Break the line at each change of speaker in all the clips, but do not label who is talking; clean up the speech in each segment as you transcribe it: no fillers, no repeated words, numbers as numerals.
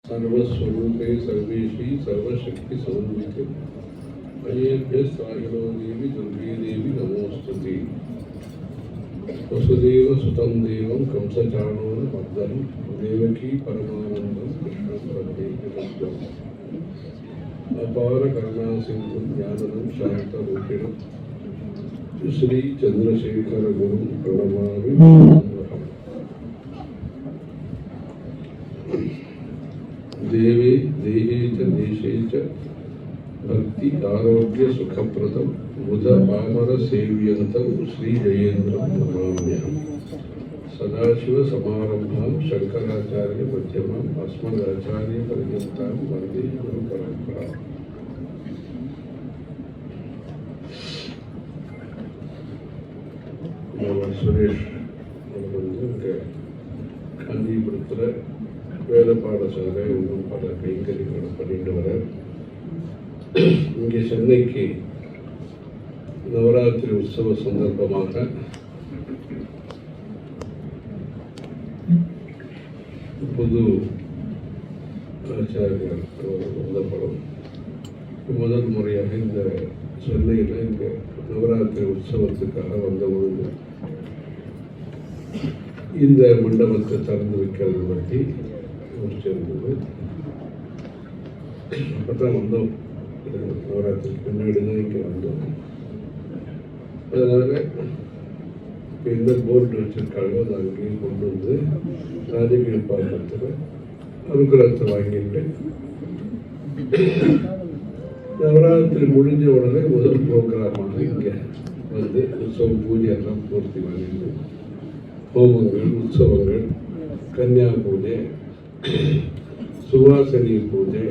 सर्वस्वरूपे सर्वेशी सर्वशक्ति समन्विते अयेभ्य साहिलो देवी दुर्गे देवी नमोस्तुते वसुदेव सुतं देवं कंसचाणूर मर्दनं देवकी परमानंदं कृष्णं वन्दे जगद्गुरुम् अपार करुणा सिंधु ज्ञानदं शान्तरूपिणं श्री चंद्रशेखर गुरुं प्रणमामि। देवे देहे च देशे च भक्ति आरोग्य सुखप्रदं बुध पामर सेव्यन्तं श्री जयेन्द्रं नमाम्यहम्। सदाशिव समारंभां शंकराचार्य मध्यमाम् अस्मदाचार्य पर्यन्तां वन्दे गुरु परम्पराम्। சுரேஷ் இங்கே காஞ்சிபுரத்தில் வேத பாடசாலை இன்னும் பல கைங்கரியங்களை பண்ணிட்டு வர இங்கே சென்னைக்கு நவராத்திரி உற்சவ சந்தர்ப்பமாக புது ஆச்சாரியர் வந்த படம் முதல் முறையாக இந்த சென்னையில் இங்கே நவராத்திரி உற்சவத்துக்காக வந்த பொழுது இந்த மண்டபத்தை திறந்து வைக்கிறது பற்றி யோசிச்சிருந்தது. அப்போ தான் வந்தோம், நவராத்திரிக்கு பின்னாடி தான் இங்கே வந்தோம். அதனால் இப்போ எந்த போர்டு வச்சுருக்காங்களோ அதை அங்கேயும் கொண்டு வந்து ராஜகிரி பாக்கத்தில் அனுகிரகத்தை வாங்கிட்டு நவராத்திரி முடிஞ்ச உடனே முதல் ப்ரோக்ராமாக இங்கே வந்து உற்சவ பூஜை எல்லாம் பூர்த்தி பண்ணிட்டு ஹோமங்கள் உற்சவங்கள் கன்னியா பூஜை சுவாசனி பூஜை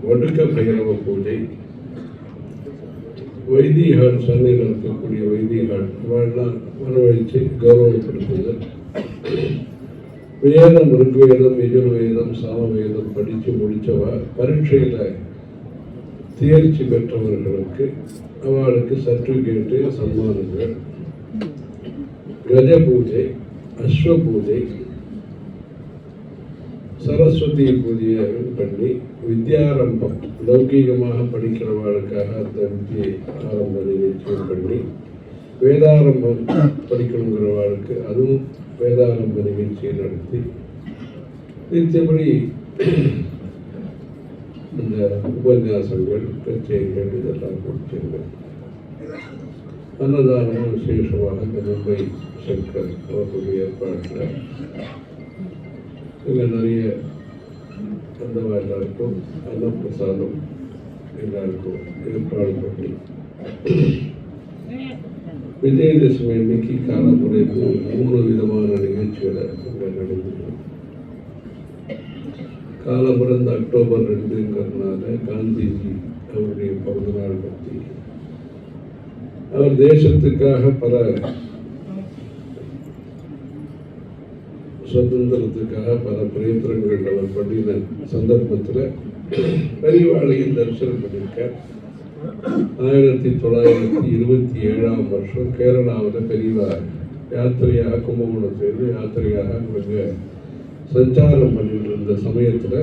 வடுக்க பைரவ பூஜை வைதிகால் சென்னையில் இருக்கக்கூடிய வைதிகால் இவெல்லாம் வரவழைச்சு கௌரவப்படுத்துதல் வேதம் ருக்வேதம் யஜுர்வேதம் சாமவேதம் படித்து முடித்தவா பரீட்சையில் தேர்ச்சி பெற்றவர்களுக்கு அவளுக்கு சர்டிஃபிகேட்டு சன்மானங்கள் கஜ பூஜை அஸ்வ பூஜை சரஸ்வதி பூஜையை பண்ணி வித்யாரம்பம் லௌகீகமாக படிக்கிறவர்களுக்காக அந்த வித்தியை ஆரம்ப நிகழ்ச்சியும் பண்ணி வேதாரம்பம் படிக்கணுங்கிறவர்களுக்கு அதுவும் வேதாரம்ப நிகழ்ச்சியை நடத்தி நிச்சயப்படி இந்த உபன்யாசங்கள் கச்சேரிகள் இதெல்லாம் கொடுத்தீர்கள். அன்னதானம் விசேஷமாக இந்த மும்பை சங்கர் அவர்களுடைய ஏற்பாட்டில் இங்கே நிறைய அந்தவா எல்லாருக்கும் அன்னப்பிரசாதம் எல்லாருக்கும் ஏற்பாடு பண்ணி விஜயதசமி அன்னைக்கு காலமுறைக்கு 3 விதமான நிகழ்ச்சிகளை இங்கே நடந்தது. காலமுறந்த அக்டோபர் 2ங்கிறதுனால காந்திஜி அவருடைய பிறந்தநாள் பற்றி அவர் தேசத்துக்காக பல சுதந்திரத்துக்காக பல பிரயத்தனங்கள் அவர் பண்ணின சந்தர்ப்பத்தில் பெரியவாளையும் தரிசனம் பண்ணியிருக்கார். 1927ஆம் வருஷம் கேரளாவில் பெரியவா யாத்திரையாக கும்பகோணத்திலிருந்து யாத்திரையாக அங்கே சஞ்சாரம் பண்ணிட்டு இருந்த சமயத்தில்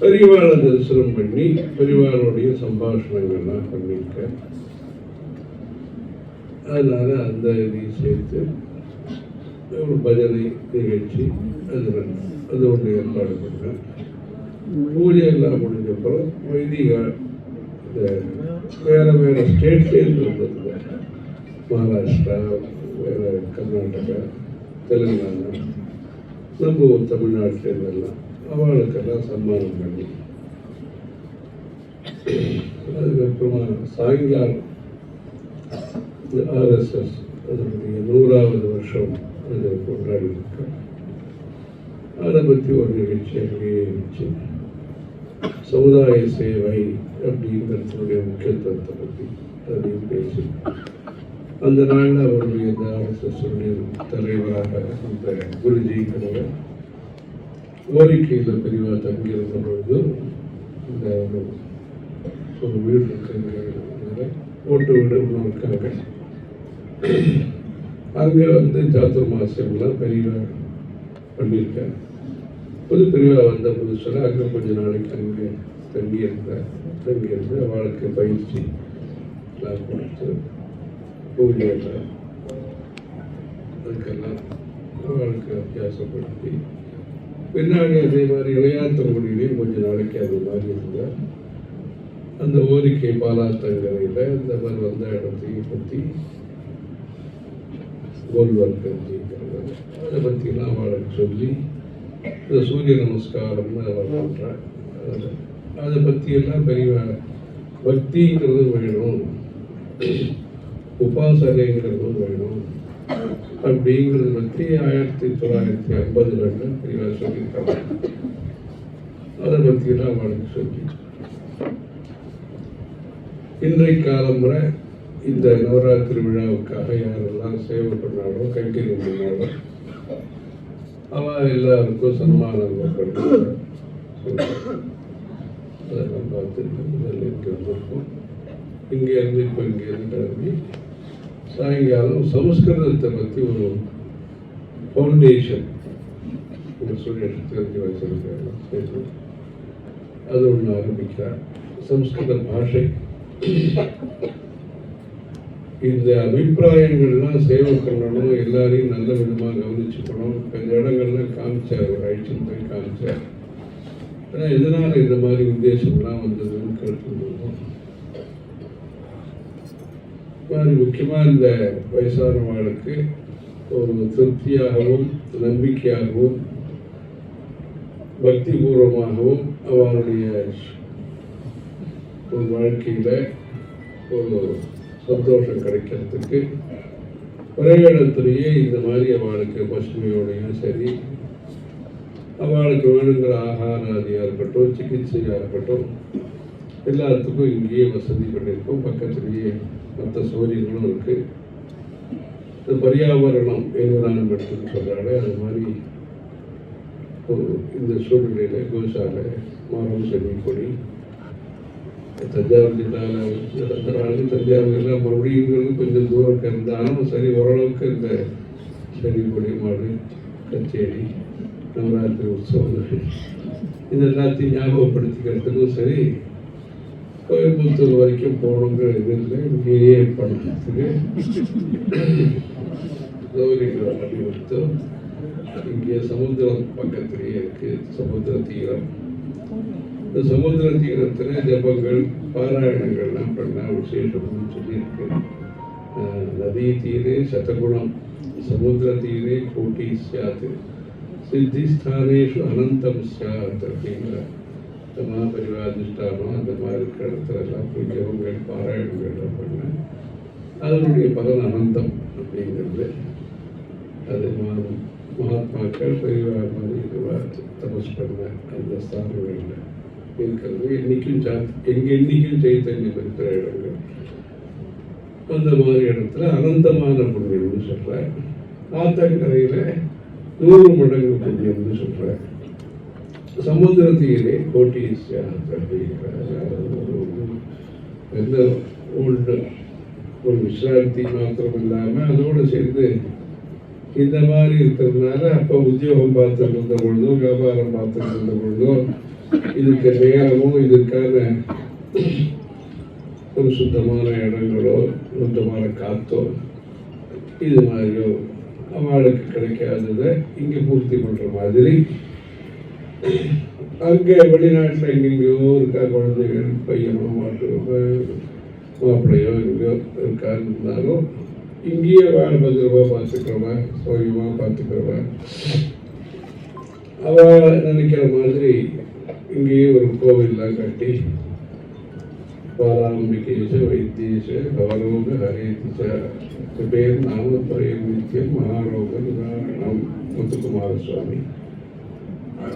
பெரியவாளை தரிசனம் பண்ணி பெரியவாளுடைய சம்பாஷணங்கள்லாம் பண்ணியிருக்க. அதனால அந்த இதையும் சேர்த்து ஒரு பஜனை நிகழ்ச்சி அது ஒன்று ஏற்பாடு பண்ணேன். பூஜை எல்லாம் முடிஞ்சப்பறம் வைதிகா இந்த வேறு வேறு ஸ்டேட்லேருந்து இருந்தது, மகாராஷ்டிரா, வேறு கர்நாடகா, தெலுங்கானா, நம்ம தமிழ்நாட்டிலேருந்தெல்லாம் அவளுக்கெல்லாம் சன்மானம் பண்ணி அதுக்கப்புறமா சாயங்காலம் ஆர்எஸ்எஸ் அதனுடைய 100வது வருஷம் அதை கொண்டாடி இருக்கேன். அதை பற்றி ஒரு நிகழ்ச்சி அங்கேயே இருந்துச்சு. சமுதாய சேவை அப்படிங்கிறதுடைய முக்கியத்துவத்தை பற்றி அதையும் பேசி அந்த நாளில் அவருடைய இந்த ஆர்எஸ்எஸ்னுடைய தலைவராக அந்த குருஜிங்கிறவர் கோரிக்கையில் பெரியவா தங்கியிருந்த பொழுது இந்த ஒரு வீடு இருக்குங்க, ஓட்டு வீடு ஒன்று இருக்காங்க. அங்கே வந்து சாத்துர்மாசியம்லாம் பெரியவா பண்ணியிருக்காங்க. புது பிரிவாக வந்த புதுசில் அங்கே கொஞ்ச நாளைக்கு அங்கே தங்கியிருந்து அவளுக்கு பயிற்சி எல்லாம் கொடுத்து பூஜையெல்லாம் அதுக்கெல்லாம் அவளுக்கு அத்தியாசப்படுத்தி பின்னாடி அதே மாதிரி இளையாத்தங்குடியிலையும் கொஞ்ச நாளைக்கு அது மாதிரி இருந்தால் அந்த ஓரிக்கை பாலாத்தங்கரையில் இந்த மாதிரி வந்த இடத்தையும் பற்றி கோல்வர்க்கிறது அதை பற்றிலாம் அவளுக்கு சொல்லி இந்த சூரிய நமஸ்காரம்னு அவள் பண்ணுறாள். அதை பற்றியெல்லாம் பெரிய பக்திங்கிறது வேணும், உபாசனைங்கிறதும் வேணும் அப்படிங்கிறத பற்றி 1950 பெரியவா சொல்லியிருக்காங்க. அதை பற்றியெல்லாம் அவளுக்கு சொல்லி இன்றைக்கு காலமுறை இந்த நவராத்திரி விழாவுக்காக யாரெல்லாம் சேவை பண்ணாலோ கைங்கரியம் பண்ணாலோ அவள் எல்லாருக்கும் சன்மானங்கள் பண்ணுறாங்க. அதெல்லாம் பார்த்துட்டு முதல்ல இங்கே வந்திருக்கோம். இங்கேருந்து கிளம்பி சாயங்காலம் சமஸ்கிருதத்தை பற்றி ஒரு ஃபவுண்டேஷன் ஒரு ஸ்டூடெண்ட் தெரிஞ்சு வச்சிருக்காங்க, அது ஒன்று ஆரம்பிக்கிறார். சமஸ்கிருத பாஷை இந்த அபிப்பிராயங்கள்லாம் சேவை பண்ணணும், எல்லாரையும் நல்ல விதமாக கவனிச்சுக்கணும். இந்த இடங்கள்லாம் காமிச்சார், ஒரு அழிச்சுட்டு போய் காமிச்சார். ஆனால் எதனால் இந்த மாதிரி உத்தேசம்லாம் வந்ததுன்னு கேட்டுருந்தோம். மாதிரி முக்கியமாக இந்த வயசானவர்களுக்கு ஒரு திருப்தியாகவும் நம்பிக்கையாகவும் பக்தி பூர்வமாகவும் அவருடைய ஒரு வாழ்க்கையில் ஒரு சந்தோஷம் கிடைக்கிறதுக்கு ஒரே இடத்துலையே இந்த மாதிரி அவளுக்கு பசுமையோடையும் சரி, அவளுக்கு வேணுங்கிற ஆகாராதியாக இருக்கட்டும், சிகிச்சையாக இருக்கட்டும், எல்லாத்துக்கும் இங்கேயே வசதி பண்ணியிருக்கோம். பக்கத்துலேயே மற்ற சௌகரியங்களும் இருக்குது. இந்த பரியாவரணம் என்விரான்மெண்ட்னு சொல்கிறாலே அது மாதிரி இந்த சூழ்நிலையில் கோசாலை, மரம், செடி, கொடி, தஞ்சாவூர் ஜில்லாவில் தஞ்சாவூரில் மறுபடியும் கொஞ்சம் தூரம் இருந்தாலும் சரி, ஓரளவுக்கு இந்த செடி, கொடி, மாடு, கச்சேரி, நவராத்திரி உற்சவங்கள் இது எல்லாத்தையும் ஞாபகப்படுத்திக்கிறதுக்கும் சரி, கோயம்புத்தூர் வரைக்கும் போகணுங்கிற இதில் இங்கேயே பண்ணுறதுக்கு சௌகரியங்களை பண்ணி கொடுத்தோம். இங்கே சமுத்திரம் பக்கத்திலேயே இருக்குது, சமுத்திர தீரம். இந்த சமுத்திர தீரத்தில் ஜபங்கள், பாராயணங்கள்லாம் பண்ணால் விசேஷம்னு சொல்லியிருக்கு. நதி தீரே சதகுணம், சமுத்திர தீரே கோட்டி சாத், சித்திஸ்தானேஷு அனந்தம் சாத் அப்படிங்கிற மகாபரிவாதிஷ்டானம் அந்த மாதிரி இருக்கிற இடத்துல எல்லாம் போய் ஜபங்கள், பாராயணங்கள்லாம் பண்ணேன். அதனுடைய பலன் அனந்தம் அப்படிங்கிறது. அது மகாத்மாக்கள் பெரியவா மாதிரி தபஸ் பண்ண அந்த ஸ்தானங்களில் இருக்கிறது. இன்னைக்கும் சைத்தன்யம் இருக்கிற இடங்கள் அந்த மாதிரி இடத்துல அனந்தமான புண்ணியம்னு சொல்கிறேன். ஆத்தங்கரையில் 100 மடங்கு புண்ணியம்னு சொல்கிறேன். சமுத்திரத்திலே கோட்டி எந்த ஓல்டு ஒரு விசாரித்தி மாத்திரம் இல்லாமல் அதோடு சேர்ந்து இந்த மாதிரி இருக்கிறதுனால அப்போ உத்தியோகம் பார்த்துட்டு இருந்த பொழுதோ, வியாபாரம் பார்த்துட்டு இருந்த பொழுதோ, இதுக்கு நேரமோ, இதுக்கான ஒரு சுத்தமான இடங்களோ, சுத்தமான காற்றோ, இது மாதிரியோ அவளுக்கு கிடைக்காததை இங்கே பூர்த்தி பண்ணுற மாதிரி அங்கே வெளிநாட்டில் எங்கெங்கேயோ இருக்கா குழந்தைகள், பையனோ மாப்பிள்ளையோ எங்கேயோ இருக்காருந்தாலும் இங்கேயே வேலை பத்திரமா பார்த்துக்கிறவன், சௌகரியமாக பார்த்துக்கிறவன், அவள் நினைக்கிற மாதிரி இங்கேயே ஒரு கோவில்லாம் கட்டி பாலாம்பிகேஷ வைத்தீஷ கவரோக ஹரேதிஷ பேர் நாமப்பரையும் நித்தியம் மகாரோக நிவாரணம் முத்துக்குமார சுவாமி.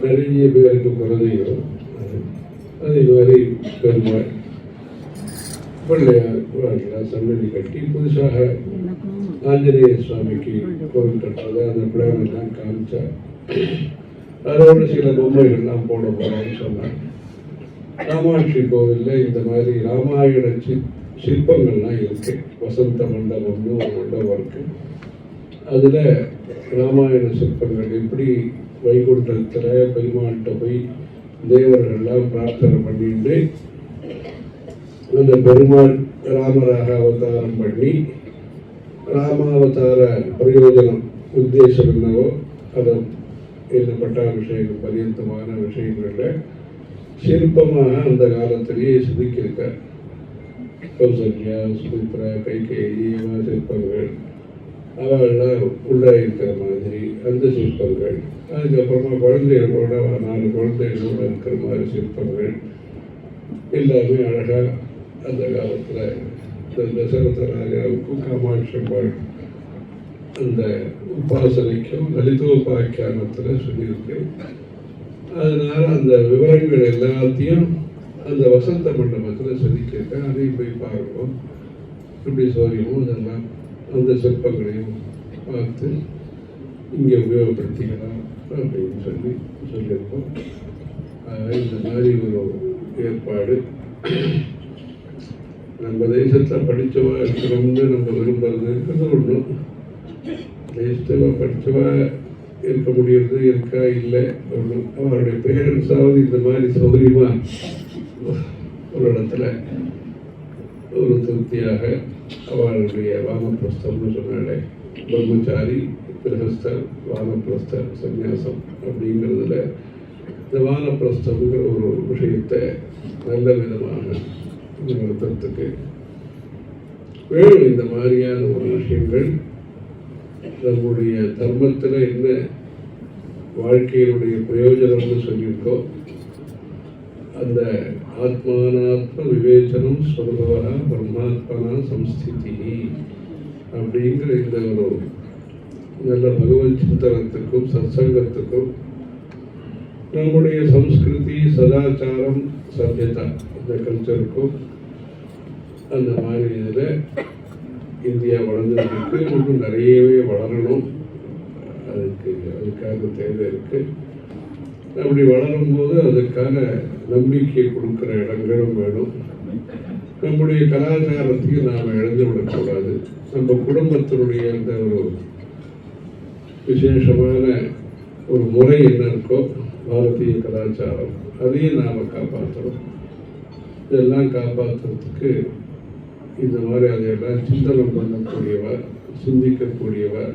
நிறைய பேருக்கு குழந்தைகள் அதே மாதிரி பெருமாள் பிள்ளையார் சன்னதி கட்டி புதுசாக ஆஞ்சநேய சுவாமிக்கு கோவில் கட்டுறது அந்த பிள்ளைகளெல்லாம் காமிச்சா அதோடு சில பொம்மைகள்லாம் போட போகிறோம்னு சொன்னாங்க. காமாட்சி கோவிலில் இந்த மாதிரி ராமாயண சிற்பங்கள்லாம் இருக்கு. வசந்த மண்டபம்னு ஒரு மண்டபம் இருக்கு. அதில் ராமாயண சிற்பங்கள் எப்படி வைகுண்டத்தில் பெருமாள்கிட்ட போய் தேவர்கள்லாம் பிரார்த்தனை பண்ணிட்டு அந்த பெருமாள் ராமராக அவதாரம் பண்ணி ராமாவதார பிரயோஜனம் உத்தேசம் என்னவோ அதை இந்த பட்டாபிஷேகம் பரியந்தமான விஷயங்களில் சிற்பமாக அந்த காலத்திலேயே செதுக்கியிருக்கார். கௌசல்யா, சுமித்ரா, கைகேயி சிற்பங்கள் அவெல்லாம் உள்ளாயிருக்கிற மாதிரி அந்த சிற்பங்கள், அதுக்கப்புறமா குழந்தைகளோட 4 குழந்தைகளோட இருக்கிற மாதிரி சிற்பங்கள் எல்லாமே அழகாக அந்த காலத்தில் இந்த தசரத ராஜாவுக்கும் காமாட்சி அம்பாள் அந்த உபாசனைக்கும் லலிதோபாக்கியானத்தில் சொல்லியிருக்கு. அதனால் அந்த விவரங்கள் எல்லாத்தையும் அந்த வசந்த மண்டபத்தில் செதுக்கியிருக்கேன். அதையும் போய் பார்க்கணும். இப்படி சௌரியமும் இதெல்லாம் அந்த சிற்பங்களையும் பார்த்து இங்கே உபயோகப்படுத்திக்கலாம் அப்படின்னு சொல்லியிருக்கோம். இந்த மாதிரி ஒரு ஏற்பாடு நம்ம தேசத்தில் படித்தவா இருக்கணும்னு நம்ம விரும்புறது ஒன்று. தேசத்தில் படித்தவா இருக்க முடியறது இருக்கா இல்லை ஒன்று. அவருடைய பேரண்ட்ஸாவது இந்த மாதிரி சௌகரியமாக ஒரு இடத்துல ஒரு திருப்தியாக அவளுடைய வானப்பிரஸ்தம்னு சொன்னாலே பிரம்மச்சாரி, கிரகஸ்தர், வானப்பிரஸ்தர், சந்நியாசம் அப்படிங்கிறதுல இந்த வானப்பிரஸ்தம்ங்கிற ஒரு விஷயத்தை நல்ல விதமாக நிறுத்தத்துக்கு வேணும். இந்த மாதிரியான ஒரு விஷயங்கள் நம்முடைய தர்மத்தில் என்ன வாழ்க்கையினுடைய பிரயோஜனம்னு சொல்லியிருக்கோம். அந்த ஆத்மானாத்ம விவேச்சனம் சொல்பவா பிரம்மாத்மனா சம்ஸ்திதி அப்படிங்கிற இந்த ஒரு நல்ல பகவத் சிந்தனத்துக்கும் சத்சங்கத்துக்கும் நம்முடைய சம்ஸ்கிருதி, சதாச்சாரம், சभ्यता இந்த கல்ச்சருக்கும் அந்த மாதிரி இதில் இந்தியா வளர்ந்துருக்கு. இன்னும் நிறையவே வளரணும். அதுக்காக தேவை இருக்குது. அப்படி வளரும்போது அதுக்கான நம்பிக்கை கொடுக்குற இடங்களும் வேணும். நம்முடைய கலாச்சாரத்தையும் நாம் இழந்து விடக்கூடாது. நம்ம குடும்பத்தினுடைய அந்த ஒரு விசேஷமான ஒரு முறை என்ன இருக்கோ பாரதிய கலாச்சாரம், அதையும் நாம் காப்பாற்றணும். இதெல்லாம் காப்பாற்றுறதுக்கு இந்த மாதிரி அதையெல்லாம் சிந்தனம் பண்ணக்கூடியவர், சிந்திக்கக்கூடியவர்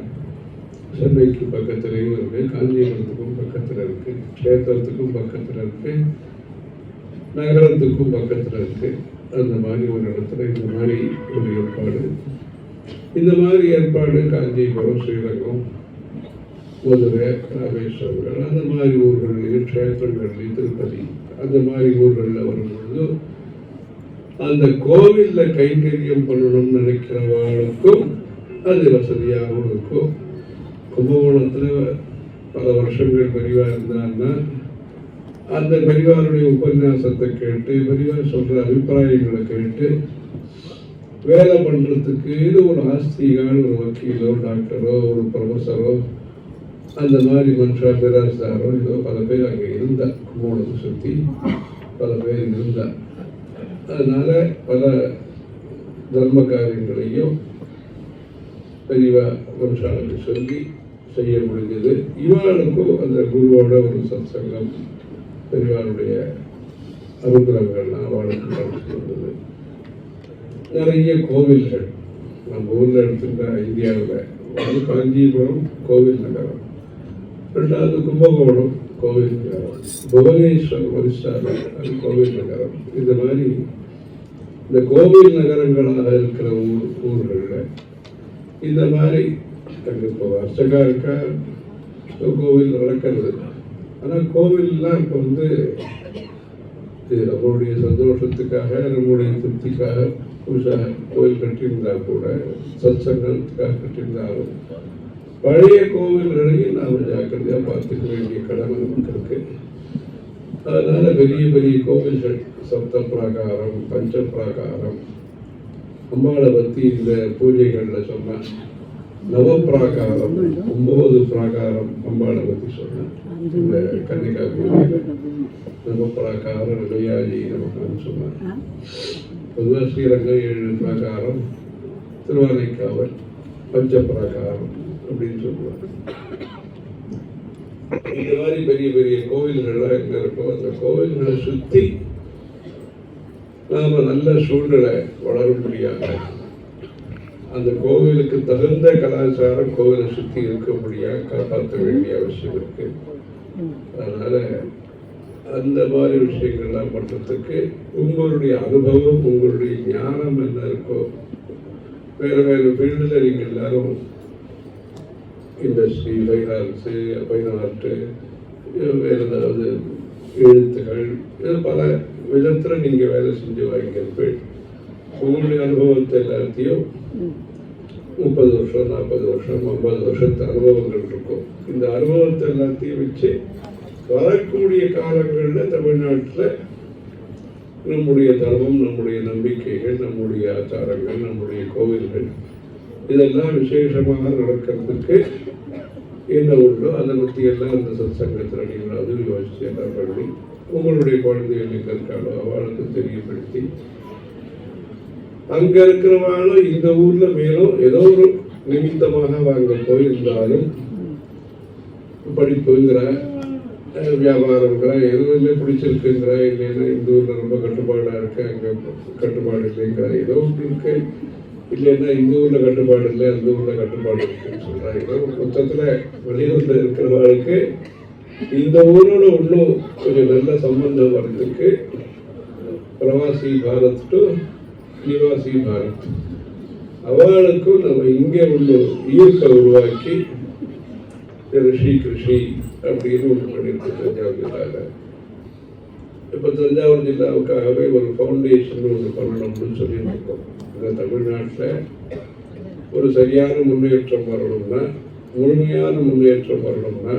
சென்னைக்கு பக்கத்துலேயும் இருக்குது, காஞ்சிபுரத்துக்கும் பக்கத்தில் இருக்குது, க்ஷேத்திரத்துக்கும் பக்கத்தில் இருக்குது, நகரத்துக்கும் பக்கத்தில் இருக்குது. அந்த மாதிரி ஒரு இடத்துல இந்த மாதிரி ஒரு ஏற்பாடு, இந்த மாதிரி ஏற்பாடு காஞ்சிபுரம், ஸ்ரீரங்கம், மதுரை, ராமேஸ்வரங்கள் அந்த மாதிரி ஊர்கள்லையும், க்ஷேத்திரங்கள்லையும், திருப்பதி அந்த மாதிரி ஊர்களில் வரும்பொழுது அந்த கோவிலில் கைங்கரியம் பண்ணணும்னு நினைக்கிறவர்களுக்கும் அது வசதியாகவும் இருக்கும். கும்பகோணத்தில் பல வருஷங்கள் பெரியவா இருந்தாங்கன்னா அந்த பெரியவாருடைய உபன்யாசத்தை கேட்டு, பெரியவார் சொல்கிற அபிப்பிராயங்களை கேட்டு வேலை பண்ணுறதுக்கு இது ஒரு ஆஸ்திகால், ஒரு வக்கீலோ, டாக்டரோ, ஒரு ப்ரொஃபஸரோ அந்த மாதிரி மனுஷா பேராசிரியரோ ஏதோ பல பேர் அங்கே இருந்தால், கும்பகோணத்தை சுற்றி பல பேர் இருந்தால், அதனால் பல தர்ம காரியங்களையும் பெரியவா மனுஷாவுக்கு சொல்லி செய்ய முடிஞ்சது. இவாளுக்கும் அந்த குருவோட ஒரு சத்சங்கம், பெரியவாருடைய அனுகிரகங்கள்லாம் அவளுக்கு கிடைச்சி வந்தது. நிறைய கோவில்கள் நம்ம ஊரில் எடுத்துக்கிட்டா இந்தியாவில் காஞ்சிபுரம் கோவில் நகரம், ரெண்டாவது கும்பகோணம் கோவில் நகரம், புவனேஸ்வர் ஒரிசாவில் அது கோவில் நகரம். இந்த மாதிரி இந்த கோவில் நகரங்களாக இருக்கிற ஊர்களில் இந்த மாதிரி அங்கே இப்போ அர்ச்சகா இருக்கா, கோவில் நடக்கிறது. ஆனால் கோவில்லாம் இப்போ நம்மளுடைய சந்தோஷத்துக்காக, நம்முடைய திருப்திக்காக புதுசாக கோவில் கட்டியிருந்தால் கூட, சத்சங்கத்துக்காக கட்டியிருந்தாலும் பழைய கோவில்களையும் நாம் ஜாக்கிரதையாக பார்த்துக்க வேண்டிய கடமை நமக்கு இருக்கு. அதனால் பெரிய பெரிய கோவில்கள், சப்த பிராகாரம், பஞ்ச பிராகாரம், அம்பாளை பற்றி இந்த பூஜைகளில் சொன்னால் நவப்பிராகாரம், 9 பிராகாரம் அம்பாளை பற்றி சொன்னேன். இந்த கன்னிகா பூஜையில் நவப்பிராகார நிலையாஜி நமக்கு சொன்னார். பொதுவாக ஸ்ரீரங்கம் 7 பிராகாரம், திருவானைக்காவல் பஞ்ச பிராகாரம் அப்படின்னு சொல்லுவாங்க. இந்த மாதிரி பெரிய பெரிய கோவில்கள்லாம் எங்க இருக்கோ அந்த கோவில்களை சுற்றி நாம நல்ல சூழ்நிலை வளரும்படியாக அந்த கோவிலுக்கு தகுந்த கலாச்சாரம் கோவிலை சுற்றி இருக்கும்படியாக காப்பாற்ற வேண்டிய அவசியம் இருக்கு. அதனால அந்த மாதிரி விஷயங்கள்லாம் பண்ணுறதுக்கு உங்களுடைய அனுபவம், உங்களுடைய ஞானம் என்ன இருக்கோ, வேறு வேறு ஃபீல்டில் நீங்கள் எல்லாரும் இண்டஸ்ட்ரி, ஃபைனான்ஸு, ஃபைன் ஆர்ட்டு, வேறு ஏதாவது எழுத்துகள், பல விதத்தில் நீங்கள் வேலை செஞ்சு வாங்கியிருப்பீர்கள். உங்களுடைய அனுபவத்தை எல்லாத்தையும் 30 வருஷம், 40 வருஷம், 50 வருஷத்து அனுபவங்கள் இருக்கும். இந்த அனுபவத்தை எல்லாத்தையும் வச்சு வரக்கூடிய காலங்களில் தமிழ்நாட்டில் நம்முடைய தர்மம், நம்முடைய நம்பிக்கைகள், நம்முடைய ஆச்சாரங்கள், நம்முடைய கோவில்கள் இதெல்லாம் விசேஷமாக நடக்கிறதுக்கு என்ன உண்டோ அதை பற்றி எல்லாம் அந்த சத்சங்கத்தில் நீங்கள் அதுவும் யோசிச்சு எல்லாம் பண்ணி உங்களுடைய குழந்தைகள் எங்கே இருக்காளோ அவளுக்கு தெரியப்படுத்தி அங்கே இருக்கிறவாளும் இந்த ஊரில் மேலும் ஏதோ ஒரு நிமித்தமாக வாங்க போயிருந்தாலும் படிப்புங்கிற வியாபாரங்கிற எதுவுமே பிடிச்சிருக்குங்கிற, இல்லைன்னா இந்த ஊரில் ரொம்ப கட்டுப்பாடாக இருக்கு, அங்கே கட்டுப்பாடு இல்லைங்கிற, ஏதோ ஒன்று இருக்கு, இல்லைன்னா இந்த ஊரில் கட்டுப்பாடு இல்லை, அந்த ஊரில் கட்டுப்பாடு இருக்குன்னு சொல்கிறாங்க. ஏதோ மொத்தத்தில் வெளியூரில் இருக்கிறவர்களுக்கு இந்த ஊரோட இன்னும் கொஞ்சம் நல்ல சம்பந்தம் வர்றதுக்கு பிரவாசி பாரத் டு நிவாசி பாரத் அவளுக்கும் நம்ம இங்கே உள்ள ஈர்ப்பை உருவாக்கி ரிஷி கிருஷி அப்படின்னு ஒன்று பண்ணியிருக்கு தஞ்சாவூர் ஜில்லாவில். இப்போ தஞ்சாவூர் ஜில்லாவுக்காகவே ஒரு ஃபவுண்டேஷன் ஒன்று பண்ணணும்னு சொல்லிட்டு இருக்கோம். இந்த தமிழ்நாட்டில் ஒரு சரியான முன்னேற்றம் வரணும்னா, முழுமையான முன்னேற்றம் வரணும்னா,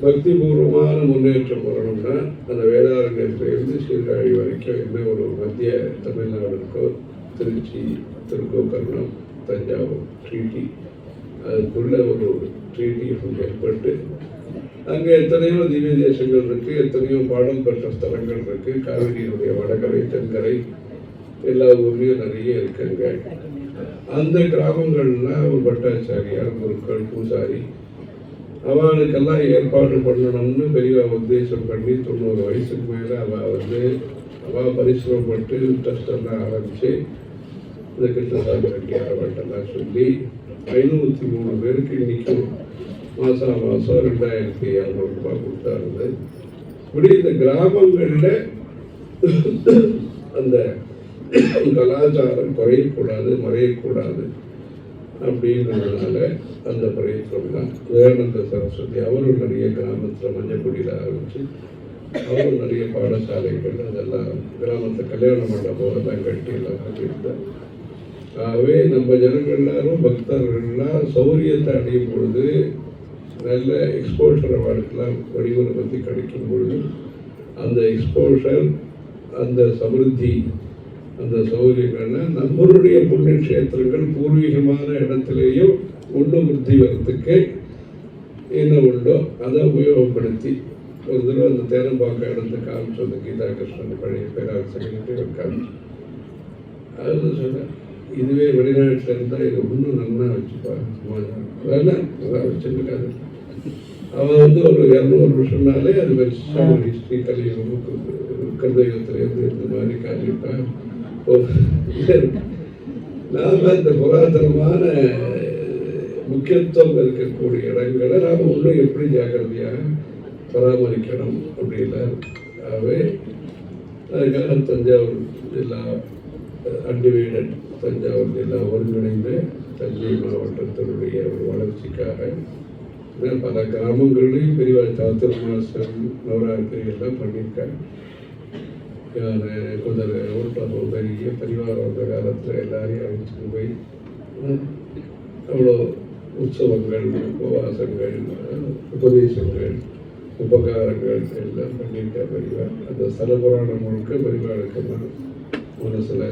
பக்தி பூர்வமான முன்னேற்றம் வரணும்னா அந்த வேதாரண்யத்திலிருந்து சீர்காழி வரைக்கும் என்ன ஒரு மத்திய தமிழ்நாடு இருக்கோ, திருச்சி, திருக்கோக்கர்ணம், தஞ்சாவூர் ட்ரீட்டி, அதுக்குள்ள ஒரு ட்ரீட்டி ஏற்பட்டு அங்கே எத்தனையோ திவ்ய தேசங்கள் இருக்கு, எத்தனையோ பாடல் பெற்ற ஸ்தலங்கள் இருக்கு. காவிரியினுடைய வடகரை, தென்கரை எல்லா ஊர்லேயும் நிறைய இருக்குங்க. அந்த கிராமங்கள்லாம் ஒரு பட்டாச்சாரியார், குருக்கள், பூசாரி அவளுக்கெல்லாம் ஏற்பாடு பண்ணணும்னு பெரிய உத்தேசம் பண்ணி 90 வயசுக்கு மேலே அவள் பரிசிரமப்பட்டு ட்ரஸ்டெல்லாம் ஆரம்பித்து இந்த கிருஷ்ணசாமி ரெட்டி அவள்கிட்டலாம் சொல்லி 503 பேருக்கு இன்னைக்கு மாதம் 2,700 ரூபாய் கொடுத்தாருங்க. இப்படி இந்த கிராமங்களில் அந்த கலாச்சாரம் குறையக்கூடாது, மறையக்கூடாது அப்படின்றதுனால அந்த பிரயத்தனம் தான். விவேகானந்த சரஸ்வதி அவரும் நிறைய கிராமத்தில் மஞ்சக்குடியில் ஆரம்பித்து அவரும் நிறைய பாடசாலைகள் அதெல்லாம் கிராமத்தில் கல்யாண மண்டபம் எல்லாம் கட்டி எல்லாம் கட்டியிருந்தார். ஆகவே நம்ம ஜனங்கள் எல்லாரும் பக்தர்கள்லாம் சௌரியத்தை அடையும் பொழுது, நல்ல எக்ஸ்போஷர் அவர்களுக்கெல்லாம் வடிவனை பற்றி கிடைக்கும் பொழுது அந்த எக்ஸ்போஷர், அந்த சமிருத்தி, அந்த சௌகரியங்கள்லாம் நம்மளுடைய புண்ணியக்ஷேத்திரங்கள் பூர்வீகமான இடத்துலையும் உண்டு விருத்தி வரத்துக்கு என்ன உண்டோ அதை உபயோகப்படுத்தி ஒரு தடவை அந்த தேனம்பாக்கம் இடத்தை காமிச்சு அந்த கீதா கிருஷ்ணன் பழைய பேராசிரியர் காமிச்சு அது சொன்னேன். இதுவே வெளிநாட்டில் இருந்தால் இதை இன்னும் நல்லா வச்சுப்பா, அதெல்லாம் நல்லா வச்சுருக்காது. அவன் ஒரு 200 வருஷம்னாலே அது வச்சு ஹிஸ்ட்ரி கலியுகம் கருதயுகத்திலேருந்து இந்த மாதிரி காட்டியிருப்பான். நாம இந்த புராதனமான முக்கியத்துவம் இருக்கக்கூடிய இடங்களை நாம் இன்னும் எப்படி ஜாக்கிரதையாக பராமரிக்கணும் அப்படின்னா, ஆகவே அதுக்காக தஞ்சாவூர் ஜில்லா அன்டிவைடட் தஞ்சாவூர் ஜில்லா ஒருங்கிணைந்த தஞ்சை மாவட்டத்தினுடைய ஒரு வளர்ச்சிக்காக பல கிராமங்களையும் பெரிய சாத்துர்மாசம் நவராத்திரி எல்லாம் பண்ணியிருக்காங்க. குதிரை ஓட்டம் பெரிய பரிவாரம் அந்த காலத்தில் எல்லாரையும் அழைச்சிட்டு போய் அவ்வளோ உற்சவங்கள், உபவாசங்கள், உபதேசங்கள், உபகாரங்கள் எல்லாம் பண்ணியிருக்கா பெரியவா. அந்த ஸ்தல புராணம் முழுக்க பெரியவாளுக்கு மனசில்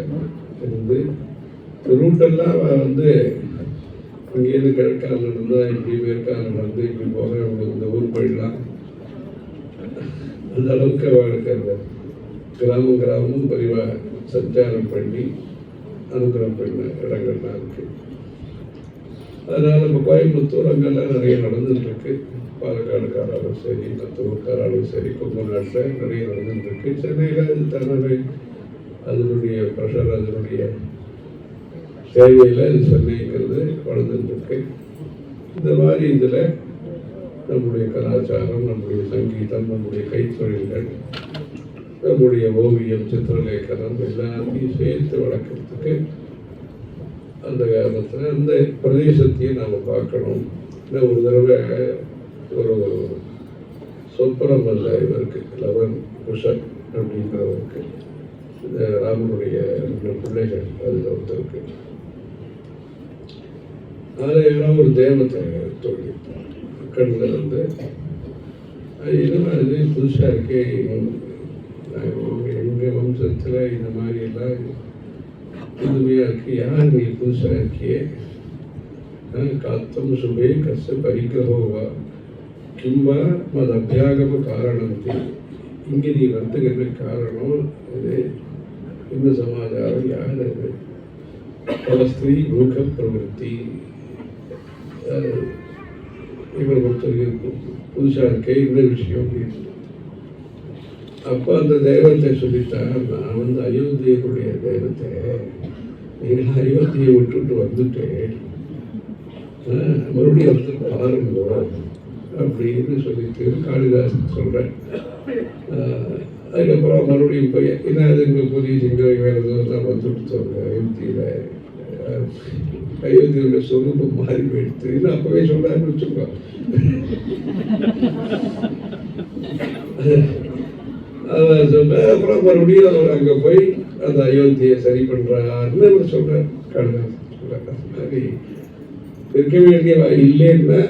இருந்து ரூட்டெல்லாம் அங்கேயிருந்து கிழக்கால நடந்தால் இப்படி மேற்கால நடந்து இப்படி போக இந்த ஊர் போயிடலாம். அந்த அளவுக்கு அவளுக்கு அந்த கிராமமும் பெரியவா சஞ்சாரம் பண்ணி அனுகிரகம் பண்ண இடங்கள்லாம் இருக்கு. அதனால நம்ம கோயம்புத்தூர் அங்கெல்லாம் நிறைய நடந்துட்டு இருக்கு. பாலக்காடுக்காராலும் சரி, மற்ற ஊர்க்காராலும் சரி, கொங்கு நாட்டில் நிறைய நடந்துருக்கு. சென்னையில் அது தனது அதனுடைய ப்ரெஷர், அதனுடைய தேவையில் அது சென்னைங்கிறது வளர்ந்துருக்கு. இந்த மாதிரி இதில் நம்முடைய கலாச்சாரம், நம்முடைய சங்கீதம், நம்முடைய கைத்தொழில்கள், நம்முடைய ஓவியம், சித்திரலேಖனம் எல்லாத்தையும் சேர்த்து வளர்க்குறதுக்கு அந்த காலத்தில் அந்த பிரதேசத்தையும் நாம் பார்க்கணும். ஒரு தடவை ஒரு சொற்பனம் அல்ல இவருக்கு, லவன் குஷன் அப்படிங்கிறவருக்கு, இந்த ராமனுடைய பிள்ளைகள் அதில் ஒருத்தருக்கு, அதில் ஏதாவது ஒரு தேவத்தை தொழில் கண்ணில் வந்து அது என்னன்னா அது புதுசாக இருக்கே, எங்கள் வம்சத்தில் இந்த மாதிரி எல்லாம் புதுமையாக இருக்குது, யார் நீ புதுசாக இருக்கியே, காத்தம் சுபே கச பரிகிரகோவா கிம்பா மத அபியாகம காரணம், இங்கே நீ வர்த்தகமே காரணம், இது இந்த சமாச்சாரம் யார் அது, பல ஸ்திரீ மூக்க பிரவருத்தி, இவர் ஒருத்தருக்கு புதுசாக இருக்கே இந்த விஷயம் அப்படின்னு. அப்போ அந்த தெய்வத்தை சொல்லித்தான், நான் வந்து அயோத்தியனுடைய தெய்வத்தை, நீங்கள் அயோத்தியை விட்டுட்டு வந்துட்டேன், மறுபடியும் வந்து பாருங்க அப்படின்னு சொல்லிட்டு காளிதாசன் சொல்கிறேன். அதுக்கப்புறம் மறுபடியும் போய் என்ன அது இங்கே புதிய சிங்கவை வேறு தான் வந்து கொடுத்தாங்க அயோத்தியில், அயோத்தியோட சொரூபம் மாறி போயிடுத்து அப்பவே சொல்றாருன்னு வச்சுக்கோ. அப்புறம் மறுபடியும் அவர் அங்கே போய் அந்த அயோத்தியை சரி பண்ணுறாருன்னு அவர் சொல்றார். மாதிரி இருக்க வேண்டிய இல்லைன்னா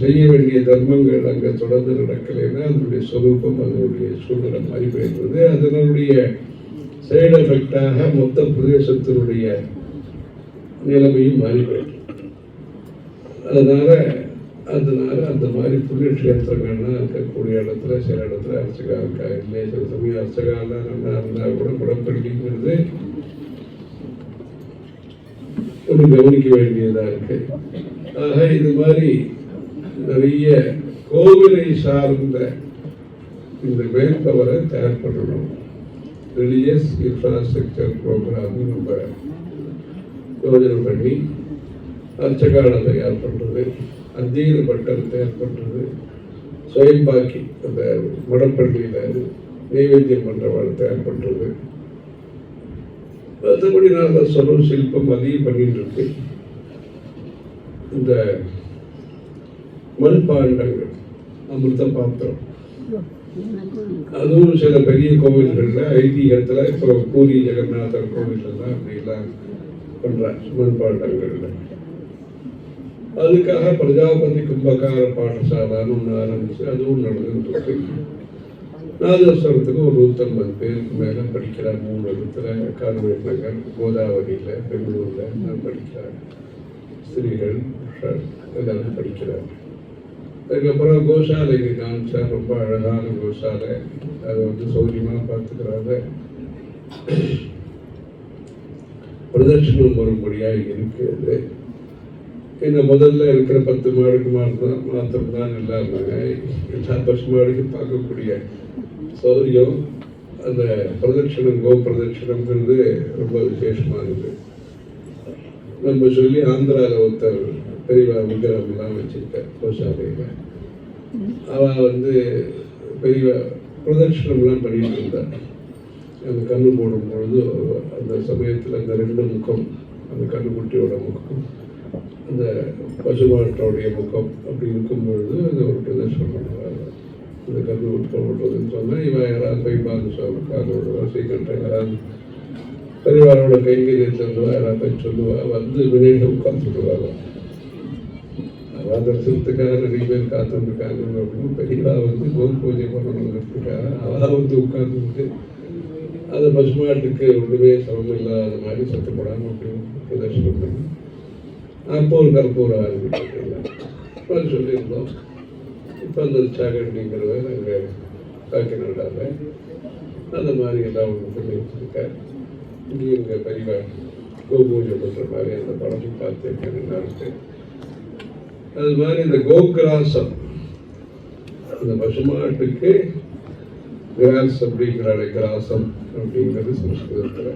செய்ய வேண்டிய தர்மங்கள் அங்கே தொடர்ந்து நடக்கலைன்னா அதனுடைய சொரூபம், அதனுடைய சூழ்நிலை மாறி போயிருந்தது. அதனுடைய சைடு எஃபெக்டாக மொத்த பிரதேசத்தினுடைய நிலைமையும் மாறி போயிட்டு, அதனால அந்த மாதிரி புண்ணிய கஷேத்திரங்கள்லாம் இருக்கக்கூடிய இடத்துல சில இடத்துல அர்ச்சகா இருக்கா இல்லை, சில சமயம் அர்ச்சகாலாம் நல்லா இருந்தால் கூட குடப்பள்ளிங்கிறது ஒன்று கவனிக்க வேண்டியதாக இருக்கு. ஆக இது மாதிரி நிறைய கோவிலை சார்ந்த இந்த மேன் பவரை தயார் பண்ணணும். ரிலீஜியஸ் இன்ஃப்ராஸ்ட்ரக்சர் ப்ரோக்ராம் நம்ம யோஜனை பண்ணி அர்ச்சகாலை தயார் பண்ணுறது, அத்தியன பட்டரை தயார் பண்ணுறது, சுயம்பாக்கி அந்த மடப்பள்ளியில் நைவேத்தியம் பண்ணுறவாளை தயார் பண்ணுறது, மற்றபடி நான் சொல்லும் சிற்பம் அதையும் பண்ணிட்டு இருக்கு. இந்த மண்பாண்டங்கள், அமிர்த பாத்திரம், அதுவும் சில பெரிய கோவில்களில் ஐதீகத்தில் இப்போ பூரி ஜெகநாதர் கோவிலெல்லாம் அப்படிலாம் பண்ணுறாங்க மண்பாண்டங்களில். அதுக்காக பிரஜாபதி கும்பகார பாடசாலான்னு ஒன்று ஆரம்பிச்சு அதுவும் நடந்துட்டு இருக்கு. நாதஸ்வரத்துக்கு ஒரு 150 பேருக்கு மேலே படிக்கிறாங்க. 3 இடத்துல, கார்வேட் நகர், கோதாவரியில், பெங்களூரில் படிக்கிறாங்க. ஸ்திரீகள் எல்லாரும் படிக்கிறாங்க. அதுக்கப்புறம் கோசாலைக்கு காமிச்சா ரொம்ப அழகான கோசாலை, அதை வந்து சௌரியமாக பார்த்துக்கிறாங்க. பிரதட்சணம் வரும்படியாக இருக்குது. இந்த முதல்ல இருக்கிற 10 மாடுக்கு மாத்திரம்தான் இல்லாமல் எல்லா பசு மாடுக்கும் பார்க்கக்கூடிய சௌரியம். அந்த பிரதட்சணம், கோ பிரதட்சணங்கிறது ரொம்ப விசேஷமானது. நம்ம சொல்லி ஆந்திராவில் ஒருத்தர் பெரியவா விக்கிரகம்லாம் வச்சுருக்கார் கோசாலையில். அவள் வந்து பெரியவா பிரதட்சணம்லாம் பண்ணிட்டு இருந்தார். அந்த கண்ணு போடும்பொழுது அந்த சமயத்தில் அந்த 2 முகம், அந்த கண்ணுக்குட்டியோட முகம், அந்த பசுமாட்டோடைய முகம் அப்படி இருக்கும் பொழுது அது ஒரு பிரதர்ஷனம் பண்ணுவாங்க. இந்த கண்ணு உட்படுறதுன்னு சொன்னால் இவன் யாராவது போய் பார்த்து சொல்லுவாங்க, சீக்கிரம் யாராவது பெரியவாரோட கைங்கரியத்தில் இருந்தவா யாராவது போய் சொல்லுவா, வந்து வினையில உட்காந்துருவாங்க. அவள் தரிசனத்துக்காக நிறைய பேர் காத்துருக்காங்க அப்படின்னு பெரியவா வந்து கோல் பூஜை பண்ணணுங்கிறதுக்காக அவள் வந்து உட்கார்ந்துட்டு அந்த பசுமாட்டுக்கு ஒன்றுமே சிரமம் இல்லாத மாதிரி சத்தப்படாமல் அப்படின்னு பிரதர்ஷனம் பண்ணி அப்போ ஒரு கற்பூரம் ஆரம்பிச்சிருக்கலாம் சொல்லியிருந்தோம். இப்போ அந்த சாகண்டிங்கிறத நாங்கள் காக்கிநாடாவில் அந்த மாதிரி எல்லாம் ஒன்று பண்ணி வச்சுருக்காரு. இங்கே எங்கள் பெரியவா கோபூஜை பண்ணுற மாதிரி அந்த படமும் பார்த்துருக்கேன். நல்லா இருக்கு. அது மாதிரி இந்த கோகிராசம், இந்த பசுமாட்டுக்கு கிராஸ் அப்படிங்கிறாரு, கிராசம் அப்படிங்கிறது சம்ஸ்கிருதத்தில்.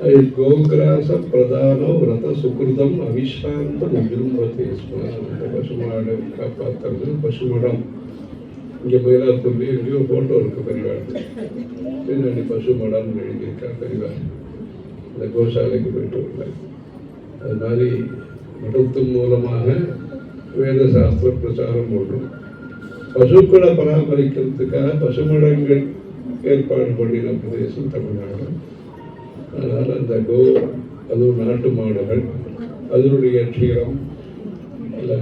அது கோகிராசம் பிரதானோ விரத சுகிருதம் அவிஷ்ராந்தம் விரும்பத்தேஸ்மா. அந்த பசுமாடு காப்பாற்றுறது பசுமடம். இங்கே மயிலாப்பூர்லேயே எங்கேயோ ஃபோட்டோ இருக்கு பெரியவாள், பின்னாடி பசுமடம் எழுதியிருக்கா பெரியவாள். இந்த கோசாலைக்கு போயிட்டு வரல. அது மாதிரி மடத்தின் மூலமாக வேத சாஸ்திர பிரச்சாரம் பண்ணும். பசுக்களை பராமரிக்கிறதுக்காக பசுமடங்கள் ஏற்பாடு பண்ணின பிரதேசம் தமிழ்நாடு. அதனால் அந்த அதுவும் நாட்டு மாடுகள், அதனுடைய க்ஷீரம் இல்லை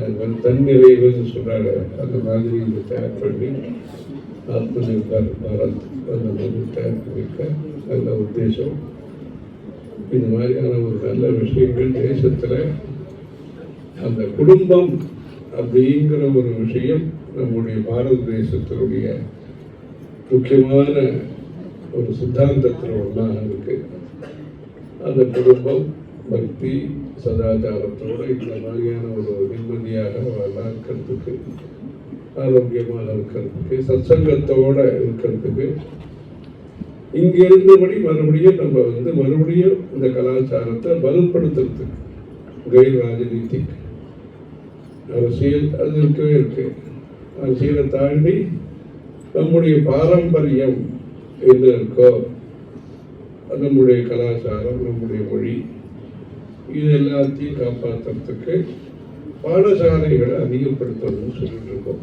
தன்னிறைவுன்னு சொல்கிறாங்க, அந்த மாதிரி இதை தயார் பண்ணி ஆத்ம நிர்பார் பாரத் அந்த மாதிரி தயார் பண்ணிக்க நல்ல உத்தேசம். இது மாதிரியான ஒரு நல்ல விஷயங்கள் தேசத்தில் அந்த குடும்பம் அப்படிங்கிற ஒரு விஷயம் நம்முடைய பாரத தேசத்தினுடைய முக்கியமான ஒரு சித்தாந்தத்தில் ஒன்றா இருக்கு. அந்த குடும்பம் பக்தி சதாச்சாரத்தோடு இந்த மாதிரியான ஒரு நிம்மதியாக இருக்கிறதுக்கு, ஆரோக்கியமாக இருக்கிறதுக்கு, சத்சங்கத்தோடு இருக்கிறதுக்கு, இங்கே இருந்தபடி மறுபடியும் நம்ம மறுபடியும் இந்த கலாச்சாரத்தை வலுப்படுத்துறதுக்கு, கெய்ர் ராஜநீதிக் அரசியல் அது இருக்கவே இருக்கு. அரசியலை தாண்டி நம்முடைய பாரம்பரியம் என்ன இருக்கோ, நம்முடைய கலாச்சாரம், நம்முடைய மொழி, இது எல்லாத்தையும் காப்பாற்றுறதுக்கு பாடசாலைகளை அதிகப்படுத்தணும்னு சொல்லிட்டு இருக்கோம்.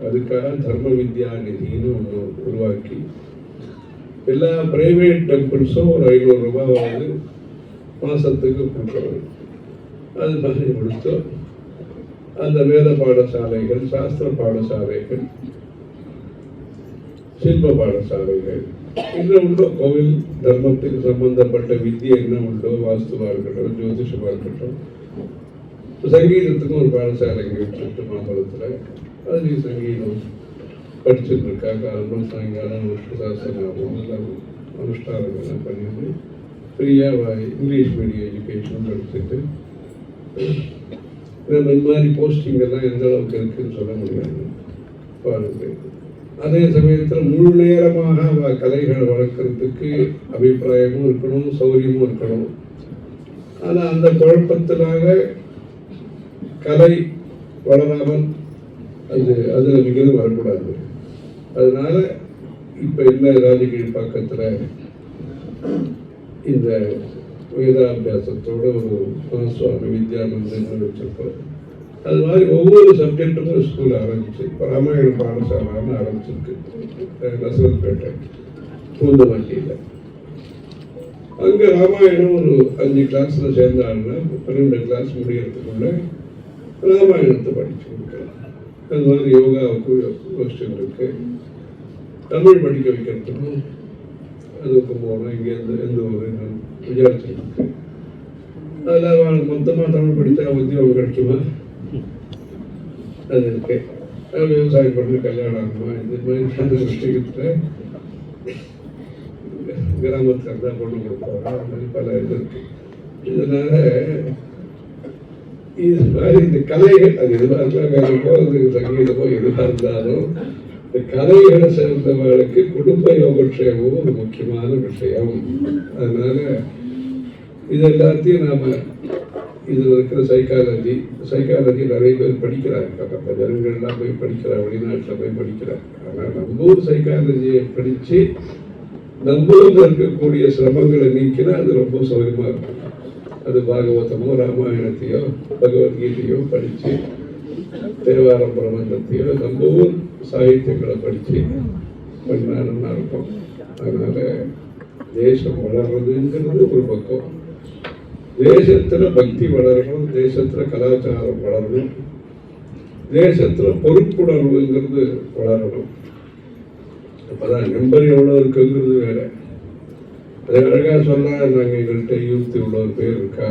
அதுக்காக தர்ம வித்யா நிதினு ஒன்று உருவாக்கி எல்லா பிரைவேட் டெம்பிள்ஸும் ஒரு 500 ரூபாவது மாதத்துக்கு கொடுக்குறோம். அது மாதிரி கொடுத்தோம். அந்த வேத பாடசாலைகள், சாஸ்திர பாடசாலைகள், சில்ப பாடசாலைகள், இன்னும் உண்டோ கோவில் தர்மத்துக்கு சம்பந்தப்பட்ட வித்தியை என்ன உண்டோ, வாஸ்துவாக இருக்கட்டும், ஜோதிஷமாக இருக்கட்டும், சங்கீதத்துக்கும் ஒரு பாடசாலை இங்கே விட்டு மாம்பழத்தில் அதுலேயும் சங்கீதம் படிச்சுட்டு இருக்கா. காரணம் சாயங்காலம் சாஸ்திரம் எல்லாம் அனுஷ்டானங்கள்லாம் பண்ணிட்டு ஃப்ரீயாக இங்கிலீஷ் மீடியம் எஜுகேஷனும் படிச்சுட்டு நம்ம இந்த மாதிரி போஸ்டிங் எல்லாம் எந்த அளவுக்கு இருக்குன்னு சொல்ல முடியாது பாருங்க. அதே சமயத்தில் முழு நேரமாக கலைகளை வளர்க்குறதுக்கு அபிப்பிராயமும் இருக்கணும், சௌகரியமும் இருக்கணும். ஆனால் அந்த குழப்பத்தினால கலை வளராமல் அதில் மிகவும் வரக்கூடாது. அதனால இப்போ என்ன ராஜகிரி பக்கத்தில் இந்த வேதாபியாசத்தோட ஒரு சுவாமி வித்யா மந்திரம் வச்சிருக்கோம். அது மாதிரி ஒவ்வொரு சப்ஜெக்டும் ஒரு ஸ்கூல் ஆரம்பிச்சு, இப்போ ராமாயண பாடசாலான்னு ஆரம்பிச்சிருக்கு நசரத்பேட்டை பூந்தமல்லியில். அங்கே ராமாயணம் ஒரு 5 கிளாஸில் சேர்ந்தாங்கன்னா 12 கிளாஸ் முடியறதுக்குள்ள ராமாயணத்தை படிச்சு கொடுக்கலாம். அது மாதிரி யோகாவுக்கு கோஷ்டம் இருக்கு. தமிழ் படிக்க வைக்கிறதுக்கும் அதுக்கு போகணும். இங்கே எந்த ஒரு விசாரிச்சிருக்கு. அதில் அவனுக்கு மொத்தமாக தமிழ் படித்தா உத்தியோகம் கிடைக்குமா? அது இருக்கு. விவசாயம் பண்ணி கல்யாணம் ஆகுமா? இந்த மாதிரி விஷயத்தில் கிராமத்தில் இருந்தால் பொண்ணு கொடுப்பாங்க. அது மாதிரி பல இது இருக்கு. இதனால இது மாதிரி இந்த கலைகள் அது எதுவாக இருந்தாலும் வேலைக்கோ அது சங்கீதமோ எதுவாக இருந்தாலும் இந்த கலைகளை சேர்ந்தவர்களுக்கு குடும்ப யோகக்ஷேமமும் ஒரு முக்கியமான விஷயம். அதனால இது எல்லாத்தையும் நாம் இதில் இருக்கிற சைக்காலஜி நிறைய பேர் படிக்கிறாங்க. மற்ற ஜனங்கள்லாம் போய் படிக்கிறாங்க, வெளிநாட்டில் போய் படிக்கிறாங்க. ஆனால் நம்ம ஊர் சைக்காலஜியை படித்து நம்மளும் இருக்கக்கூடிய சிரமங்களை நீக்கினா அது ரொம்ப சௌகரியமாக இருக்கும். அது பாகவதமோ ராமாயணத்தையோ பகவத்கீதையோ படித்து தேவாரம் பிரபந்தத்தையோ நம்ம ஊர் சாகித்யங்களை படித்து பண்ணால் நல்லா இருக்கும். அதனால் தேசம் வளர்றதுங்கிறது ஒரு பக்கம். தேசத்தில் பக்தி வளரணும், தேசத்தில் கலாச்சாரம் வளரணும், தேசத்தில் பொறுப்புணர்வுங்கிறது வளரணும். அப்போதான் நம்பர் எவ்வளோ இருக்குங்கிறது வேற. அது அழகாக சொன்னால் நாங்கள் எங்கள்கிட்ட யூத் இவ்வளோ பேர் இருக்கா,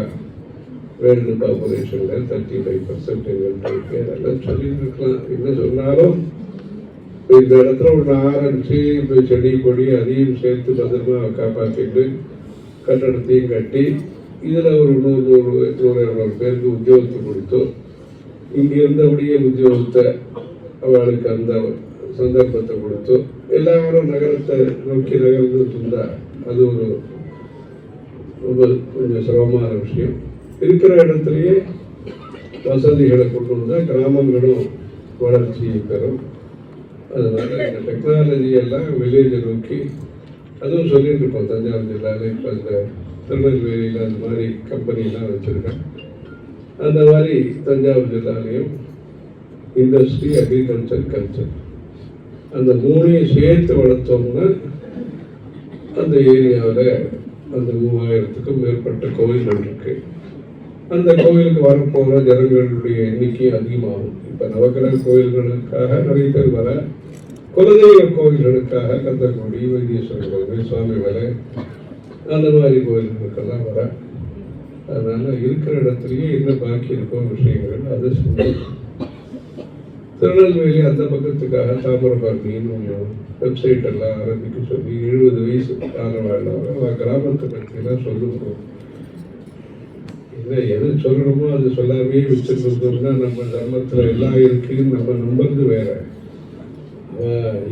வேர்ல்டு பாப்புலேஷனில் 35% எங்கள்கிட்ட இருக்கு, அதெல்லாம் சொல்லிட்டு இருக்கலாம். என்ன சொன்னாலும் இந்த இடத்துல ஒன்று ஆரம்பித்து இப்போ செடி கொடி அதையும் சேர்த்து பத்திரமா காப்பாற்றிட்டு கட்டடத்தையும் கட்டி இதில் ஒரு 100-200 பேருக்கு உத்தியோகத்தை கொடுத்தோம். இங்கே இருந்தபடியே உத்தியோகத்தை அவளுக்கு அந்த சந்தர்ப்பத்தை கொடுத்து எல்லாரும் நகரத்தை நோக்கி நகர்ந்துட்டு இருந்தா அது ஒரு ரொம்ப கொஞ்சம் சிரமமான விஷயம். இருக்கிற இடத்துலையே வசதிகளை கொண்டு வந்தால் கிராமங்களும் வளர்ச்சியை பெறும். அதனால இந்த டெக்னாலஜி எல்லாம் வில்லேஜை நோக்கி அதுவும் சொல்லிட்டு இருப்போம். தஞ்சாவூர் ஜில்லாவில் இப்போ இந்த திருநெல்வேலியில் அந்த மாதிரி கம்பெனிலாம் வச்சுருக்கேன். அந்த மாதிரி தஞ்சாவூர் ஜில்லாலையும் இண்டஸ்ட்ரி, அக்ரிகல்ச்சர், கல்ச்சர் அந்த மூணையும் சேர்த்து வளர்த்தோம்னா அந்த ஏரியாவில் அந்த 3000க்கும் மேற்பட்ட கோயில்கள் இருக்கு. அந்த கோயிலுக்கு வரப்போகிற ஜனங்களுடைய எண்ணிக்கை அதிகமாகும். இப்போ நவக்கிரக கோயில்களுக்காக நிறைய பேர் வர, குலதெய்வ கோயில்களுக்காக கந்தக்குடி, வைத்தீஸ்வரர் கோவில், சுவாமி மலை அந்த மாதிரி கோயில்களுக்கெல்லாம் வர. அதனால இருக்கிற இடத்துலையே என்ன பாக்கி இருக்கோ விஷயங்கள் அதை சொல்லி திருநெல்வேலி அந்த பக்கத்துக்காக தாமிரபரணின்னு ஒன்று வெப்சைட் எல்லாம் ஆரம்பிக்க சொல்லி 70 வயசு ஆனவாழ்ந்தவங்க கிராமத்தை பற்றிலாம் சொல்லுவோம். இல்லை எது சொல்லணுமோ அது சொல்லாமே வச்சுருந்தோம்னா நம்ம தர்மத்தில் எல்லாம் இருக்குன்னு நம்ம நம்புறது வேற.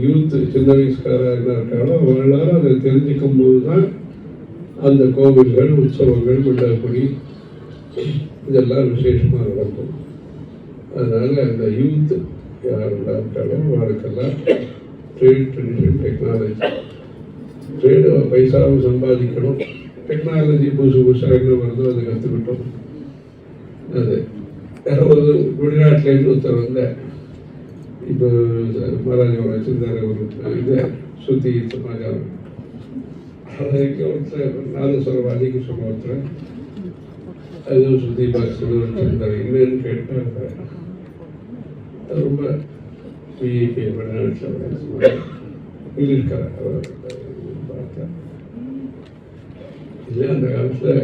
யூத் சின்ன வயசுக்காரா என்ன இருக்காங்களோ அவங்களால அதை தெரிஞ்சுக்கும் போது தான் அந்த கோவில்கள், உற்சவங்கள், விழாக்குடி இதெல்லாம் விசேஷமாக நடக்கும். அதனால் அந்த யூத் யாரெல்லாம் இருக்காலும் அவருக்கெல்லாம் ட்ரேட், ட்ரெடிஷன், டெக்னாலஜி, ட்ரேடு பைசாவும் சம்பாதிக்கணும், டெக்னாலஜி புதுசாக என்ன வருதோ அதை கற்றுக்கிட்டோம். அது யாராவது வெளிநாட்டிலேருந்து ஒருத்தர் வந்த இப்போ மகாராஜா வச்சிருந்தார் ஒரு இதை சுற்றி சமாச்சாரம் ಅದಕ್ಕೆ ನಾದಸ್ವರ ಅಲ್ಲಿಗೆ ಸುಮಾರು ಅದು ಸುದ್ದಿ ಬಾಕ್ಸ್ಗಳು ಅಂತಿರ್ತಾರೆ. ಇನ್ನೇನು ಕೇಳ್ತಾ ಇರ್ತಾರೆ. ரொம்ப பிஏபி இங்கிலீஷ் கரை பார்த்தா இல்லை. அந்த காலத்தில்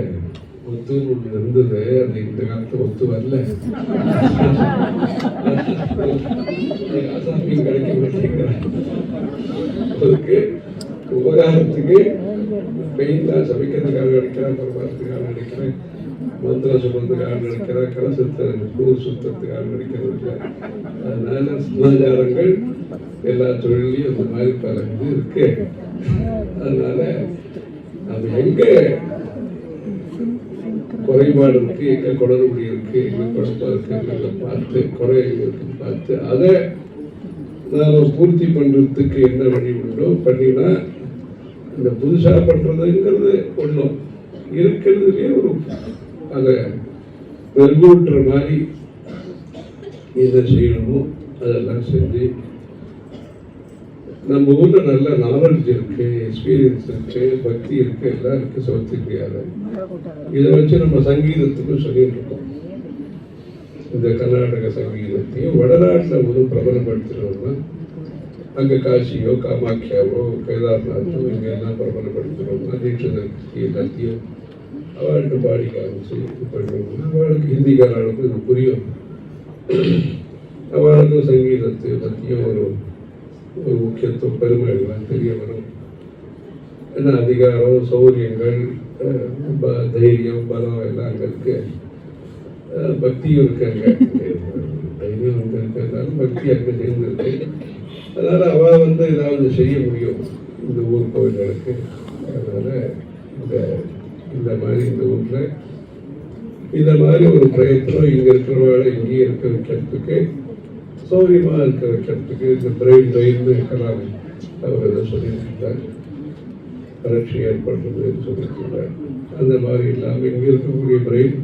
ஒத்துன்னு ஒன்று இருந்தது. அது இந்த காலத்தில் ஒத்து வரல. அசாமி கிடைக்க மாட்டேங்கிறாங்க. அதுக்கு உபகாரத்துக்கு பெயின்தான் சமைக்கிறதுக்காக நடிக்கிறேன், பரமாரத்துக்காக நடிக்கிறேன், மந்திரம் சொல்றதுக்காக நடிக்கிறேன், கலசத்தை ஊர் சுத்தத்துக்காக நடிக்கிறது இல்லை. அதனால சமாச்சாரங்கள் எல்லா தொழிலையும் அந்த மாதிரி பல இது இருக்கு. அதனால அது எங்க குறைபாடு இருக்கு, எங்க குளறுபடி இருக்கு, எங்க குழப்பம் இருக்கு பார்த்து, குறை இருக்குன்னு பார்த்து அதை நாம பூர்த்தி பண்றதுக்கு என்ன வழி உண்டோ பண்ணினா இந்த புதுசாக பண்ணுறதுங்கிறது ஒன்றும் இருக்கிறதுலே ஒரு அதை மெருகூட்டுற மாதிரி இதை செய்யணுமோ அதெல்லாம் செஞ்சு நம்ம ஊரில் நல்ல நாலேஜ் இருக்கு, எக்ஸ்பீரியன்ஸ் இருக்கு, பக்தி இருக்கு, எல்லாம் இருக்கு சவுத் இந்தியாவில். இதை வச்சு நம்ம சங்கீதத்துக்கும் சொல்லிட்டு இருக்கோம். இந்த கர்நாடக சங்கீதத்தையும் வடநாட்டில் ஒரு பிரபலப்படுத்துகிறோம்னா அங்கே காசியோ, காமாக்கியாவோ, கேதார்நாத்தோ இங்கே எல்லாம் பிரபலப்படுத்துகிறோம்னா தீட்சிதற்கு எல்லாத்தையும் அவள்கிட்ட பாடி காமிச்சு இது பண்ணுவோம்னா அவளுக்கு ஹிந்திக்காரர்களுக்கு இது புரியும். அவளுக்கும் சங்கீதத்தை பற்றியும் ஒரு முக்கியத்துவம், பெருமைகள்லாம் தெரிய வரும். ஏன்னா அதிகாரம், சௌரியங்கள், தைரியம், பலம் எல்லாம் அங்கே இருக்கு. பக்தியும் இருக்கு. அங்கே தைரியம் அங்கே இருக்கிறதுனால பக்தி அங்கே சேர்ந்துருக்கு. அதனால் அவள் ஏதாவது செய்ய முடியும் இந்த ஊர் கோவில்களுக்கு. அதனால் இந்த மாதிரி இந்த ஊரில் இந்த மாதிரி ஒரு பிரயத்தனம் இங்கே இருக்கிறவங்களை இங்கேயே இருக்க வைக்கிறதுக்கு, சௌரியமாக இருக்க வைக்கிறதுக்கு இந்த பிரெயின் இருக்கலாம். அவர் அதை சொல்லியிருக்கிறார். வறட்சி ஏற்படுறதுன்னு சொல்லியிருக்கிறார். அந்த மாதிரி இல்லாமல் இங்கே இருக்கக்கூடிய பிரெயின்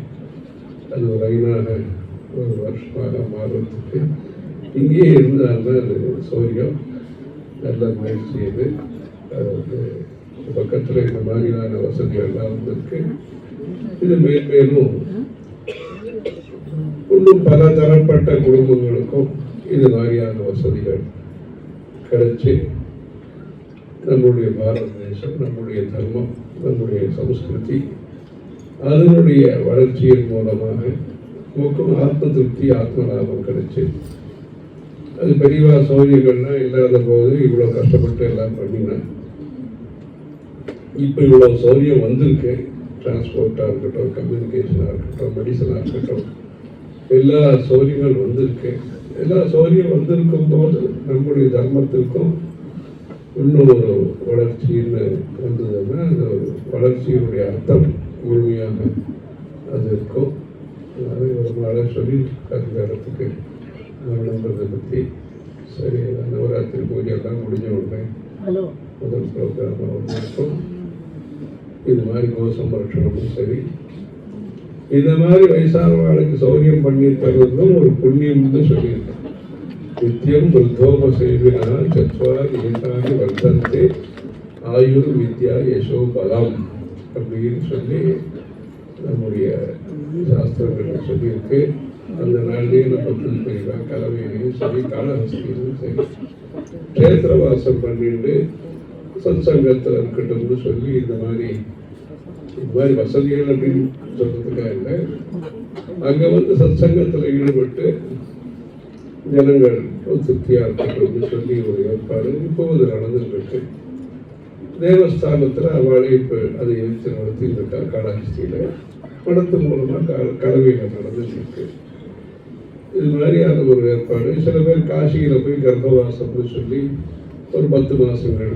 அது ஒரு ஐநாக ஒரு வருஷமாக மாறுறதுக்கு இங்கேயே இருந்தால்தான் அது சௌரியம். நல்ல முயற்சி இது. அது பக்கத்தில் இந்த மாதிரியான வசதிகள்லாம் வந்திருக்கு. இது மேலும் இன்னும் பல தரப்பட்ட குடும்பங்களுக்கும் இது மாதிரியான வசதிகள் கிடைச்சி நம்முடைய பாரத தேசம், நம்முடைய தர்மம், நம்முடைய சம்ஸ்கிருதி அதனுடைய வளர்ச்சியின் மூலமாக நமக்கும் ஆத்ம திருப்தி, ஆத்ம லாபம் கிடைச்சி அது பெரியவா சௌகரியங்கள்லாம் இல்லாத போது இவ்வளோ கஷ்டப்பட்டு எல்லாம் பண்ணினேன். இப்போ இவ்வளோ சௌகரியம் வந்திருக்கு. டிரான்ஸ்போர்ட்டாக இருக்கட்டும், கம்யூனிகேஷனாக இருக்கட்டும், மெடிசனாக இருக்கட்டும், எல்லா சௌகரியங்கள் வந்திருக்கு. எல்லா சௌகரியம் வந்திருக்கும் போது நம்முடைய தர்மத்திற்கும் இன்னொரு வளர்ச்சின்னு வந்ததுன்னா அந்த வளர்ச்சியினுடைய அர்த்தம் முழுமையாக அது இருக்கும். அதை ஒரு நாளாக சொல்லி அந்த இடத்துக்கு நம்புறதை பற்றி. சரி, நவராத்திரி பூஜை எல்லாம் முடிஞ்ச உடனே முதல் ப்ரோக்ராம் இருக்கும். இது மாதிரி கோசம்பரட்சணமும் சரி, இந்த மாதிரி வயசானவர்களுக்கு சௌரியம் பண்ணி தருவதும் ஒரு புண்ணியம்னு சொல்லியிருக்கேன். நித்தியம் விருத்தோபசேவினா சத்வார் ஏதானி வர்த்தந்தே ஆயுர் வித்யா யசோ பலம் அப்படின்னு சொல்லி நம்முடைய சாஸ்திரங்கள் சொல்லியிருக்கு. அந்த நாள்லேயே நம்ம புதுப்பெரிவா கலவையிலையும் சரி, காலஹஸ்தியிலும் சரி, கஷேத்திரவாசம் பண்ணிட்டு சத்சங்கத்தில் இருக்கட்டும்னு சொல்லி இந்த மாதிரி வசதிகள் அப்படின்னு சொல்றதுக்காக இல்லை, அங்கே வந்து சத்சங்கத்தில் ஈடுபட்டு ஜனங்கள் திருப்தியாக இருக்கட்டும்னு சொல்லி ஒரு ஏற்பாடு இப்போது நடந்துட்டு இருக்கு. தேவஸ்தானத்தில் அவளே இப்போ அதை எடுத்து நடத்திட்டு இருக்கா. காலஹஸ்தியில் படத்து மூலமாக கலவையில் நடந்துட்டு இருக்கு. இது மாதிரியான ஒரு ஏற்பாடு. சில பேர் காசியில் போய் கர்ப்பவாசம்னு சொல்லி ஒரு 10 மாதங்கள்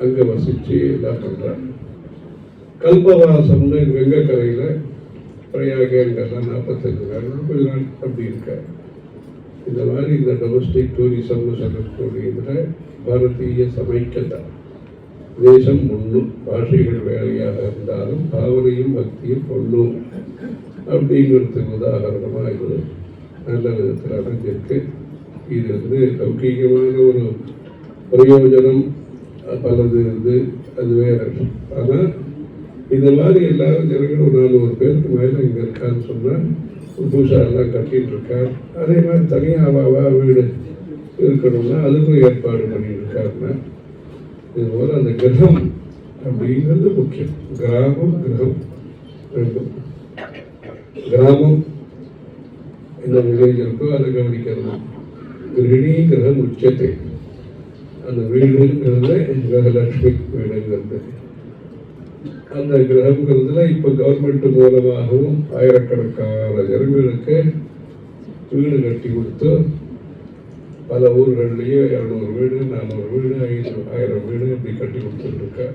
அங்கே வசித்து எல்லாம் பண்ணுறாங்க. கல்பவாசம்னு வெங்கக்கரையில் பிரயாகங்கள்லாம் 45 நாள் 30 நாள் அப்படி இருக்க. இந்த மாதிரி இந்த டொமஸ்டிக் டூரிசம்னு சொல்லக்கூடிய இதில் பாரதிய சமைக்கதா தேசம் முன்னும், பாஷைகள் வேலையாக இருந்தாலும் பாவனையும் பக்தியும் பொண்ணும் அப்படிங்கிறதுக்கு உதாரணமாக இது நல்ல விதத்தில் அமைஞ்சிருக்கு. இது வந்து லௌகீகமான ஒரு பிரயோஜனம் பலது இருந்து அது வேற. ஆனால் இந்த மாதிரி எல்லாரும் ஜனங்களும் 400 பேருக்கு மேலே இங்கே இருக்கான்னு சொன்னால் பூசா எல்லாம் கட்டின்னு இருக்கார். அதே மாதிரி தனியாகவா வீடு இருக்கணும்னா அதுக்கும் ஏற்பாடு பண்ணிட்டு இருக்காருன்னா இதுபோல் அந்த கிரகம் அப்படிங்கிறது முக்கியம். கிராமம் கிரகம் ரெண்டும். கிராமம் இந்த வில்லேஜ் இருக்கோ அதை கவனிக்கிறது. கிரகிணி கிரகம் உச்சத்தை, அந்த வீடுங்கிறது கிரகலட்சுமி வீடுங்கிறது. அந்த கிரகங்கிறதுல இப்போ கவர்மெண்ட் மூலமாகவும் ஆயிரக்கணக்கான ஜனங்களுக்கு வீடு கட்டி கொடுத்து பல ஊர்கள்லேயே 200 வீடு 400 வீடு 1000 வீடு இப்படி கட்டி கொடுத்துருக்க.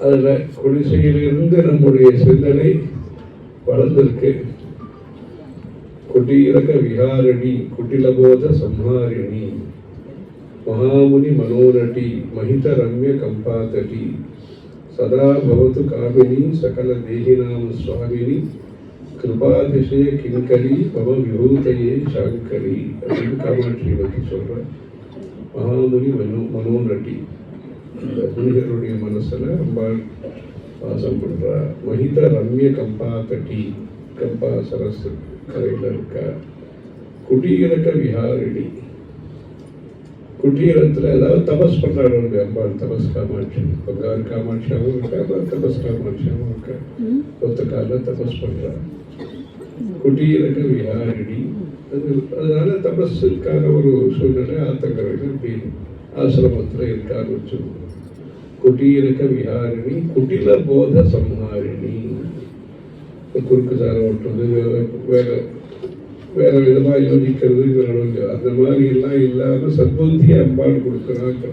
அதில் குடிசையிலிருந்து நம்முடைய சிந்தனை வளர்ந்திருக்கு. குட்டீரக விஹாரணி குட்டிலபோத சம்ஹாரிணி மகாமுனி மனோநட்டி மஹித ரம்ய கம்பாதடி சதா பவது காமினி சகல தேகினாம் சுவாமினி கிருபாதிசய கிங்கரி பவ விபூதையே சாங்கரி அப்படின்னு காமாட்சி பற்றி சொல்கிறேன். மகாமுனி மனோநட்டி, இந்த முனிகளுடைய மனசில் அம்பாள் வாசம் பண்ணுறா. மஹித ரம்ய கம்பாதடி, கம்பா சரஸ் கரையில் இருக்கா. குடீரக விஹாரிணி, குட்டீரத்தில் ஏதாவது தபஸ் பண்ணுறாங்க அம்பாள். தபஸ் காமாட்சி, பங்காரு காமாட்சியாகவும் இருக்கா, தபஸ் காமாட்சியாகவும் இருக்கா. ஒத்த காலில் தபஸ் பண்ணுறாங்க. குட்டீரக விஹாரிணி, அதனால தபஸுக்கான ஒரு சூழ்நிலை ஆத்தங்கரையில் இப்படி ஆசிரமத்தில் இருக்கான்னு வச்சுக்கோங்க. குட்டீரக விஹாரிணி குட்டில போத சம்ஹாரிணி, குறுக்கு சாரம் ஓட்டுறது, வேற விதமாக யோசிக்கிறது, அந்த மாதிரி எல்லாம் இல்லாமல் சத்புத்தியை அம்பாள் கொடுக்குறாங்க.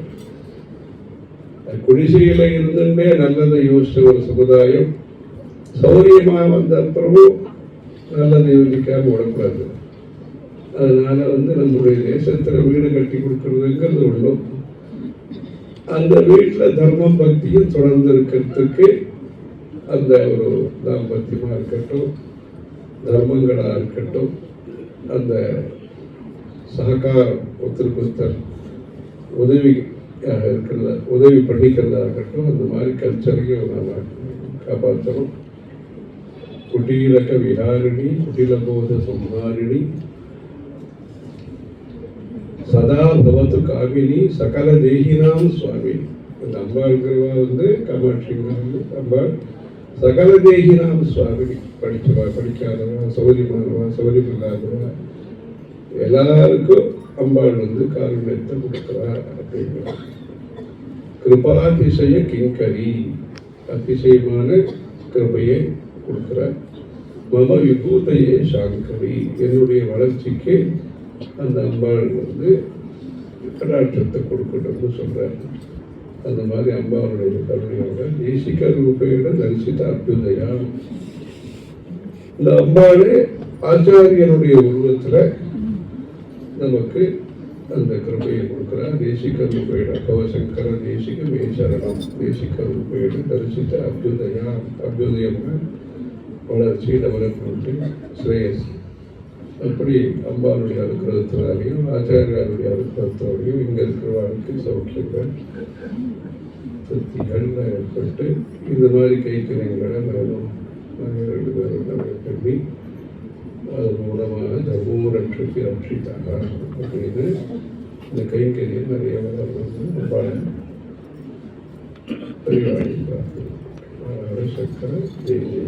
குடிசையில இருந்துட்டே நல்லதை யோசிச்ச ஒரு சமுதாயம் சௌரியமாக வந்த அப்புறமும் நல்லதை யோசிக்காம விடக்கூடாது. அதனால நம்முடைய தேசத்தில் வீடு கட்டி கொடுக்கறதுங்கிறது ஒன்றும், அந்த வீட்டில் தர்மம் பக்தியும் தொடர்ந்து இருக்கிறதுக்கு அந்த ஒரு தாம்பத்தியமாக இருக்கட்டும், தர்மங்களாக இருக்கட்டும், அந்த சககாரம் ஒருத்தர் உதவியாக இருக்கிறதா, உதவி பண்ணிக்கிறதா இருக்கட்டும், அந்த மாதிரி கல்ச்சரையும் நாம் காப்பாற்றணும். குட்டீரக விஹாரிணி குட்டிலபோத சம்ஹாரிணி சதா பவது காமினி சகல தேகினாம் சுவாமி. அந்த அம்பாளுங்கிறவா காமாட்சிங்கிறது அம்பாள் சகல தேகினாம் சுவாமி. படிச்சவா படிக்காதவா, சௌரியமானவா சௌரியமில்லாதவா, எல்லாருக்கும் அம்பாள் காருண்யத்தை கொடுக்குறா அப்படிங்கிற. கிருபாதிசய கிங்கரி, அதிசயமான கிருபையை கொடுக்குறார். மம விபூதையே சாங்கரி, என்னுடைய வளர்ச்சிக்கு அந்த அம்பாள் கடாட்சத்தை கொடுக்கணும்னு சொல்றாரு. அந்த மாதிரி அம்பாளுடைய கருணையோட தேசிக ரூபையோட தரிசித்த அபியுதயா, இந்த அம்பாளே ஆச்சாரியனுடைய உருவத்துல நமக்கு அந்த கிருபையை கொடுக்கிறார். தேசிக ரூபையோட கவசங்கர தேசிக மேசரணம், தேசிக ரூபையோட தரிசித்த அபியுதயா, அபியுதயம்னா வளர்ச்சி, டெவலப்மெண்ட், ஸ்ரேயஸ். அப்படி அம்பாளுடைய அனுகிரகத்தினாலையும் ஆச்சாரியாருடைய அனுகிரகத்தினாலையும் இங்க இருக்கிறவர்களுக்கு சௌக்கியங்கள் திருப்திகள் ஏற்பட்டு இந்த மாதிரி கைக்கரியங்களை நானும் 2 பேரும் பண்ணி அது மூலமாக தர்மோ ரட்சத்தி ரட்சித்தாக அப்படின்னு இந்த கைக்கரியம் நிறைய வளர்ந்து பல பரிவாடி சக்கர ஜெய